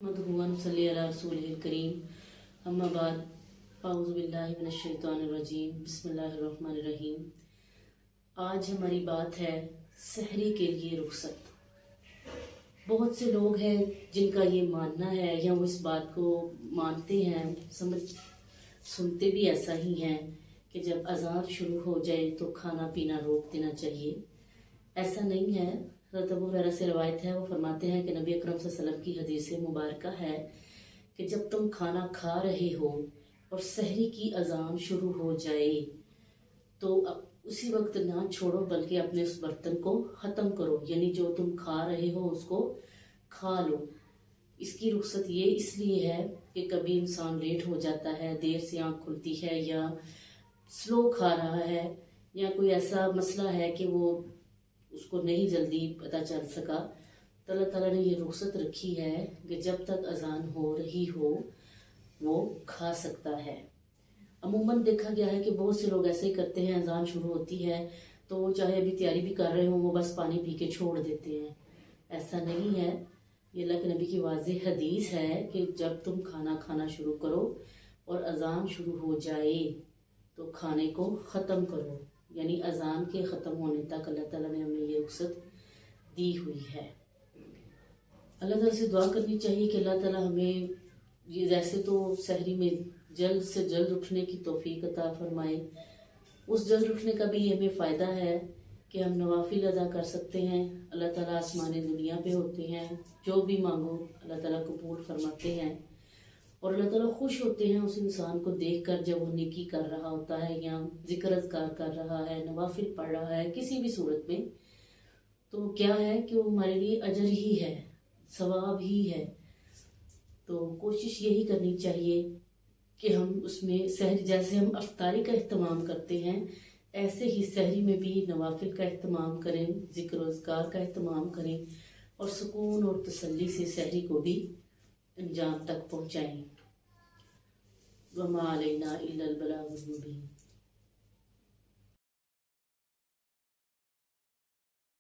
सल्ली अला रसूलिल करीम अम्मा बाद औज़ु बिल्लाहि मिनश शैतानिर रजीम बिस्मिल्लाहिर रहीम। आज हमारी बात है सहरी के लिए रुखसत। बहुत से लोग हैं जिनका ये मानना है या वो इस बात को मानते हैं, सुनते भी ऐसा ही हैं कि जब अज़ान शुरू हो जाए तो खाना पीना रोक देना चाहिए। ऐसा नहीं है। हज़रत अबू हुरैरा से रवायत है, वो फरमाते हैं कि नबी अकरम सल्लल्लाहु अलैहि वसल्लम की हदीस मुबारका है कि जब तुम खाना खा रहे हो और सहरी की अज़ान शुरू हो जाए तो उसी वक्त ना छोड़ो बल्कि अपने उस बर्तन को ख़त्म करो, यानी जो तुम खा रहे हो उसको खा लो। इसकी रुखसत ये इसलिए है कि कभी इंसान लेट हो जाता है, देर से आँख खुलती है या स्लो खा रहा है या कोई ऐसा मसला है कि वो उसको नहीं जल्दी पता चल सका, तो अल्लाह ताला ने ये रुखसत रखी है कि जब तक अज़ान हो रही हो वो खा सकता है। अमूमन देखा गया है कि बहुत से लोग ऐसे ही करते हैं, अज़ान शुरू होती है तो वो चाहे अभी तैयारी भी कर रहे हो वो बस पानी पी के छोड़ देते हैं। ऐसा नहीं है। ये अल्लाह के नबी की वाज़ेह हदीस है कि जब तुम खाना खाना शुरू करो और अज़ान शुरू हो जाए तो खाने को ख़त्म करो, यानी अज़ान के ख़त्म होने तक अल्लाह ताला ने हमें ये रुखसत दी हुई है। अल्लाह ताला से दुआ करनी चाहिए कि अल्लाह ताला हमें ये जैसे तो सहरी में जल्द से जल्द उठने की तौफीक अता फरमाए। उस जल्द उठने का भी हमें फ़ायदा है कि हम नवाफिल अदा कर सकते हैं। अल्लाह ताला आसमान दुनिया पे होते हैं, जो भी मांगो अल्लाह ताला कबूल फरमाते हैं और अल्लाह ताला खुश होते हैं उस इंसान को देखकर जब वो नेकी कर रहा होता है या जिक्र अज़कार कर रहा है, नवाफिल पढ़ रहा है किसी भी सूरत में, तो क्या है कि वो हमारे लिए अजर ही है, सवाब ही है। तो कोशिश यही करनी चाहिए कि हम उसमें सहरी, जैसे हम अफ्तारी का अहतमाम करते हैं ऐसे ही सहरी में भी नवाफिल का अहतमाम करें, जिक्र अज़कार का अहतमाम करें और सुकून और तसल्ली से सहरी को भी अंजाम तक पहुँचाएँ। वमा अलैना इल्लल बलागुल मुबीन।